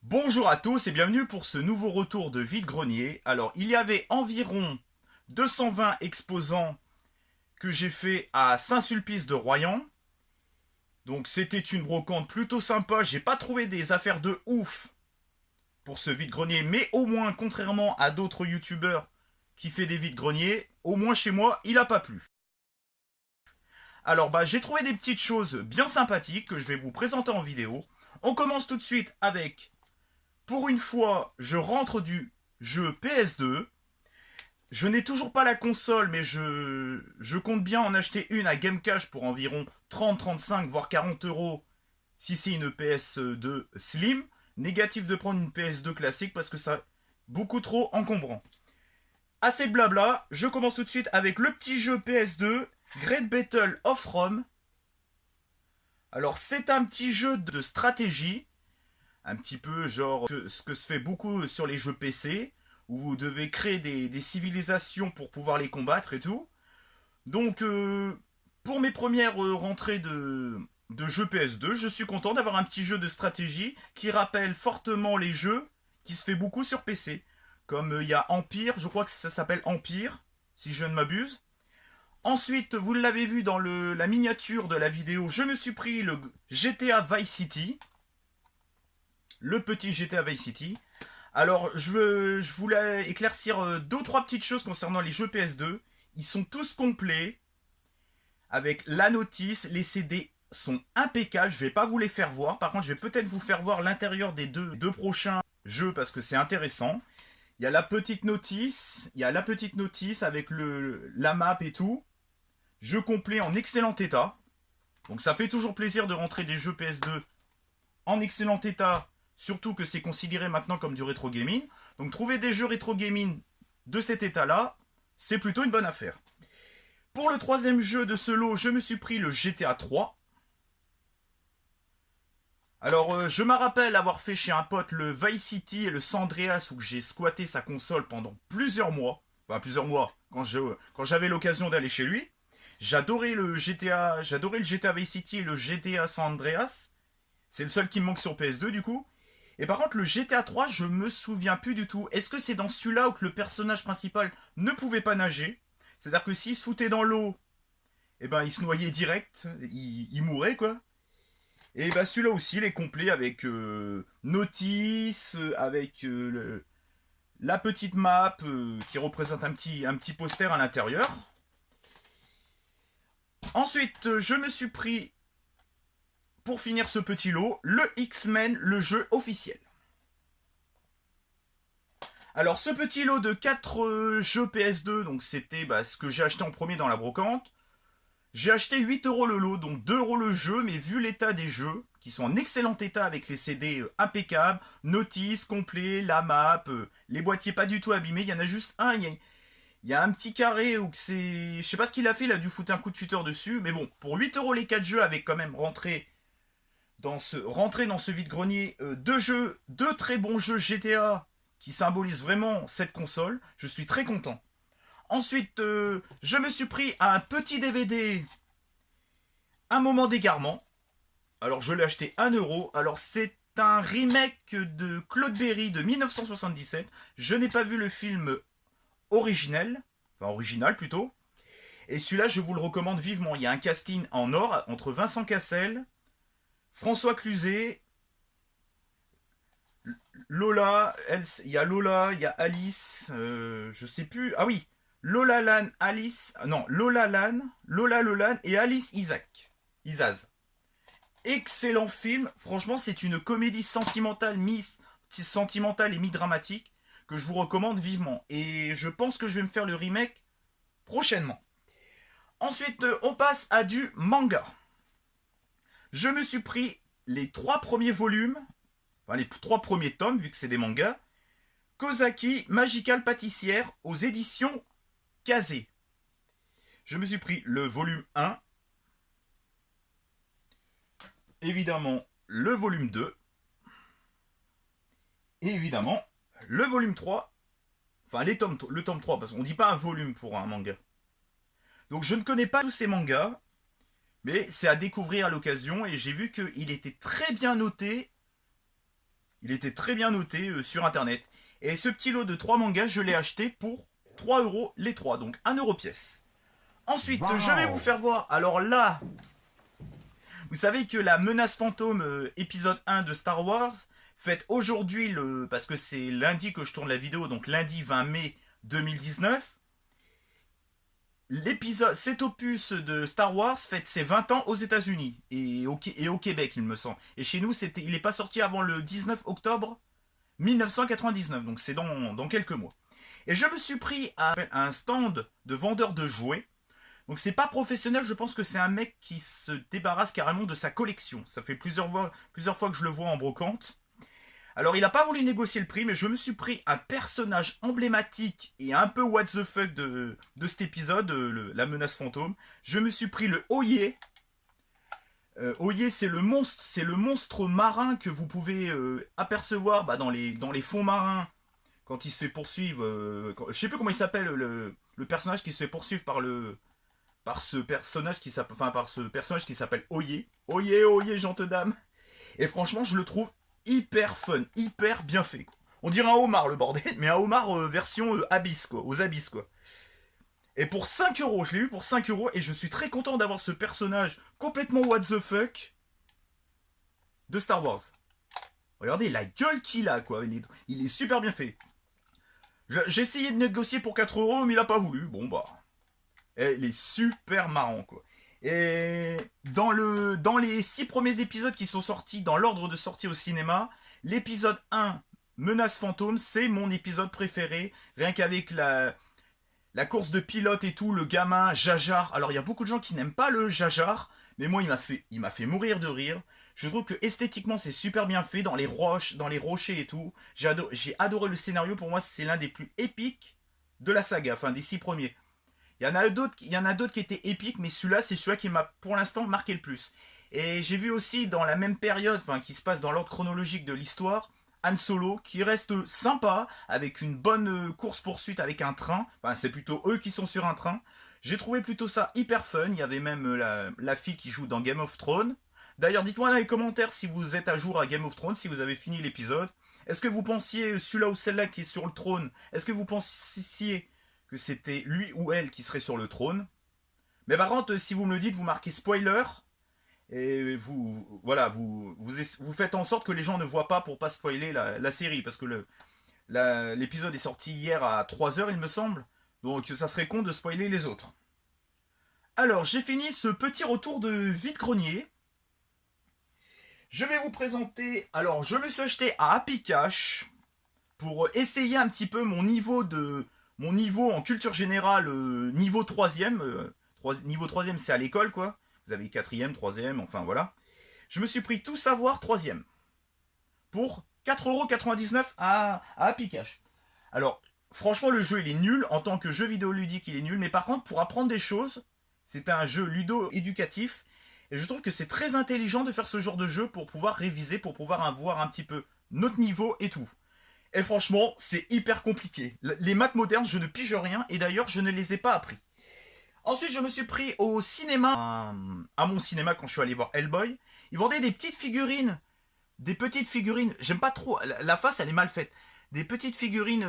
Bonjour à tous et bienvenue pour ce nouveau retour de vide-grenier. Alors, il y avait environ 220 exposants que j'ai fait à Saint-Sulpice de Royan. Donc, c'était une brocante plutôt sympa. J'ai pas trouvé des affaires de ouf pour ce vide-grenier, mais au moins, contrairement à d'autres youtubeurs qui fait des vide-greniers, au moins chez moi, il a pas plu. Alors, j'ai trouvé des petites choses bien sympathiques que je vais vous présenter en vidéo. On commence tout de suite avec, pour une fois, je rentre du jeu PS2. Je n'ai toujours pas la console, mais je compte bien en acheter une à Game Cash pour environ 30, 35, voire 40 euros si c'est une PS2 Slim. Négatif de prendre une PS2 classique parce que ça beaucoup trop encombrant. Assez de blabla, je commence tout de suite avec le petit jeu PS2, Great Battle of Rome. Alors c'est un petit jeu de stratégie, un petit peu genre ce que se fait beaucoup sur les jeux PC, où vous devez créer des civilisations pour pouvoir les combattre et tout. Donc, pour mes premières rentrées de jeux PS2, je suis content d'avoir un petit jeu de stratégie qui rappelle fortement les jeux qui se fait beaucoup sur PC. Comme il y a Empire, je crois que ça s'appelle Empire, si je ne m'abuse. Ensuite, vous l'avez vu dans la miniature de la vidéo, je me suis pris le GTA Vice City. Le petit GTA Vice City. Alors, je voulais éclaircir deux ou trois petites choses concernant les jeux PS2. Ils sont tous complets, avec la notice, les CD sont impeccables, je vais pas vous les faire voir. Par contre, je vais peut-être vous faire voir l'intérieur des deux prochains jeux parce que c'est intéressant. Il y a la petite notice, avec la map et tout. Jeu complet en excellent état. Donc ça fait toujours plaisir de rentrer des jeux PS2 en excellent état, surtout que c'est considéré maintenant comme du rétro gaming. Donc trouver des jeux rétro gaming de cet état-là, c'est plutôt une bonne affaire. Pour le troisième jeu de ce lot, je me suis pris le GTA 3. Alors, je me rappelle avoir fait chez un pote le Vice City et le San Andreas où j'ai squatté sa console pendant plusieurs mois. Enfin, plusieurs mois, quand j'avais l'occasion d'aller chez lui. J'adorais le GTA Vice City et le GTA San Andreas. C'est le seul qui me manque sur PS2 du coup. Et par contre, le GTA 3, je me souviens plus du tout. Est-ce que c'est dans celui-là où que le personnage principal ne pouvait pas nager? C'est-à-dire que s'il se foutait dans l'eau, eh ben, il se noyait direct, il mourait quoi. Et bah celui-là aussi, il est complet avec notice, avec la petite map qui représente un petit poster à l'intérieur. Ensuite, je me suis pris, pour finir ce petit lot, le X-Men, le jeu officiel. Alors ce petit lot de 4 jeux PS2, donc c'était ce que j'ai acheté en premier dans la brocante. J'ai acheté 8 euros le lot, donc 2 euros le jeu, mais vu l'état des jeux, qui sont en excellent état avec les CD impeccables, notice, complet, la map, les boîtiers pas du tout abîmés, il y en a juste un, il y a un petit carré où c'est... Je sais pas ce qu'il a fait, il a dû foutre un coup de tuteur dessus, mais bon, pour 8 euros les 4 jeux, avec quand même rentrer dans ce vide-grenier deux très bons jeux GTA qui symbolisent vraiment cette console, je suis très content. Ensuite, je me suis pris un petit DVD, Un moment d'égarement. Alors, je l'ai acheté 1 euro. Alors, c'est un remake de Claude Berry de 1977. Je n'ai pas vu le film original plutôt. Et celui-là, je vous le recommande vivement. Il y a un casting en or entre Vincent Cassel, François Cluzet, Lola, il y a Lola, il y a Alice, je sais plus. Ah oui, Lola Lan, Alice, non, Lola Lan, Lola Lolan et Alice Isaz. Excellent film, franchement, c'est une comédie sentimentale et mi-dramatique que je vous recommande vivement. Et je pense que je vais me faire le remake prochainement. Ensuite, on passe à du manga. Je me suis pris les 3 premiers volumes, enfin les 3 premiers tomes, vu que c'est des mangas. Kozaki Magical Pâtissière aux éditions Kazé. Je me suis pris le volume 1, évidemment le volume 2, et évidemment le volume 3, enfin le tome 3, parce qu'on ne dit pas un volume pour un manga. Donc je ne connais pas tous ces mangas, mais c'est à découvrir à l'occasion, et j'ai vu qu'il était très bien noté Il était très bien noté sur internet. Et ce petit lot de 3 mangas, je l'ai acheté pour 3 euros les 3, donc 1 euro pièce. Ensuite, Wow. je vais vous faire voir. Alors là, vous savez que la menace fantôme épisode 1 de Star Wars fête aujourd'hui parce que c'est lundi que je tourne la vidéo, donc lundi 20 mai 2019. Cet opus de Star Wars fête ses 20 ans aux États-Unis et au Québec, il me semble. Et chez nous, il n'est pas sorti avant le 19 octobre 1999, donc c'est dans quelques mois. Et je me suis pris à un stand de vendeur de jouets. Donc c'est pas professionnel, je pense que c'est un mec qui se débarrasse carrément de sa collection. Ça fait plusieurs fois que je le vois en brocante. Alors il a pas voulu négocier le prix, mais je me suis pris un personnage emblématique et un peu what the fuck de cet épisode, la menace fantôme. Je me suis pris le Oye. Oye, c'est le monstre marin que vous pouvez apercevoir dans les fonds marins quand il se fait poursuivre. Je sais plus comment il s'appelle le personnage qui se fait poursuivre par ce personnage qui s'appelle Oye. Oye, gente dame. Et franchement, je le trouve hyper fun, hyper bien fait. On dirait un homard le bordel, mais un homard version abyss quoi, aux abysses quoi. Et pour 5 euros, je l'ai eu pour 5 euros et je suis très content d'avoir ce personnage complètement what the fuck de Star Wars. Regardez la gueule qu'il a quoi, il est super bien fait. J'ai essayé de négocier pour 4 euros, mais il a pas voulu. Bon bah, et il est super marrant quoi. Et dans les 6 premiers épisodes qui sont sortis dans l'ordre de sortie au cinéma, l'épisode 1, Menace Fantôme, c'est mon épisode préféré. Rien qu'avec la course de pilote et tout, le gamin, Jar. Alors il y a beaucoup de gens qui n'aiment pas le Jar, mais moi il m'a fait mourir de rire. Je trouve que esthétiquement c'est super bien fait, dans les rochers et tout. J'ai adoré le scénario, pour moi c'est l'un des plus épiques de la saga, enfin des 6 premiers. Il y en a d'autres qui étaient épiques, mais c'est celui qui m'a pour l'instant marqué le plus. Et j'ai vu aussi dans la même période, enfin qui se passe dans l'ordre chronologique de l'histoire, Han Solo, qui reste sympa, avec une bonne course-poursuite avec un train. Enfin, c'est plutôt eux qui sont sur un train. J'ai trouvé plutôt ça hyper fun. Il y avait même la fille qui joue dans Game of Thrones. D'ailleurs, dites-moi dans les commentaires si vous êtes à jour à Game of Thrones, si vous avez fini l'épisode. Est-ce que vous pensiez, celui-là ou celle-là qui est sur le trône, est-ce que vous pensiez que c'était lui ou elle qui serait sur le trône? Mais par contre, si vous me le dites, vous marquez spoiler. Et vous faites en sorte que les gens ne voient pas pour pas spoiler la série. Parce que l'épisode est sorti hier à 3h, il me semble. Donc ça serait con de spoiler les autres. Alors, j'ai fini ce petit retour de vide-grenier. Je vais vous présenter... Alors, je me suis acheté à Happy Cash pour essayer un petit peu mon niveau en culture générale, niveau 3ème. Niveau 3ème, c'est à l'école, quoi. Vous avez 4ème, 3ème, enfin voilà. Je me suis pris tout savoir 3ème. Pour 4,99€ à Happy Cash. Alors, franchement, le jeu, il est nul. En tant que jeu vidéo ludique, il est nul. Mais par contre, pour apprendre des choses, c'est un jeu ludo-éducatif. Et je trouve que c'est très intelligent de faire ce genre de jeu pour pouvoir réviser, pour pouvoir avoir un petit peu notre niveau et tout. Et franchement, c'est hyper compliqué. Les maths modernes, je ne pige rien. Et d'ailleurs, je ne les ai pas appris. Ensuite, je me suis pris au cinéma, à mon cinéma quand je suis allé voir Hellboy. Ils vendaient des petites figurines. J'aime pas trop, la face elle est mal faite. Des petites figurines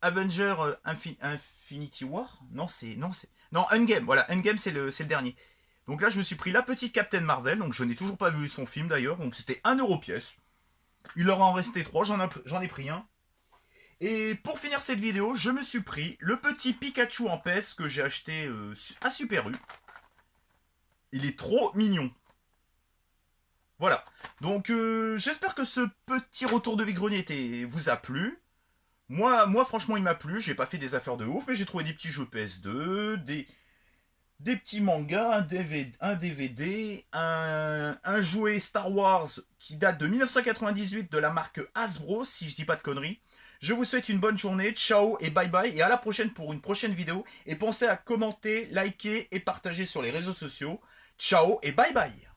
Avenger Infinity War. Non, Endgame, voilà, Endgame c'est le dernier. Donc là, je me suis pris la petite Captain Marvel, donc je n'ai toujours pas vu son film d'ailleurs, donc c'était 1 euro pièce. Il leur en restait 3, j'en ai pris un. Et pour finir cette vidéo, je me suis pris le petit Pikachu en PES que j'ai acheté à Super U. Il est trop mignon. Voilà. Donc j'espère que ce petit retour de vide-grenier vous a plu. Moi franchement il m'a plu. J'ai pas fait des affaires de ouf, mais j'ai trouvé des petits jeux PS2, des petits mangas, un DVD, un jouet Star Wars qui date de 1998 de la marque Hasbro, si je dis pas de conneries. Je vous souhaite une bonne journée, ciao et bye bye, et à la prochaine pour une prochaine vidéo. Et pensez à commenter, liker et partager sur les réseaux sociaux. Ciao et bye bye.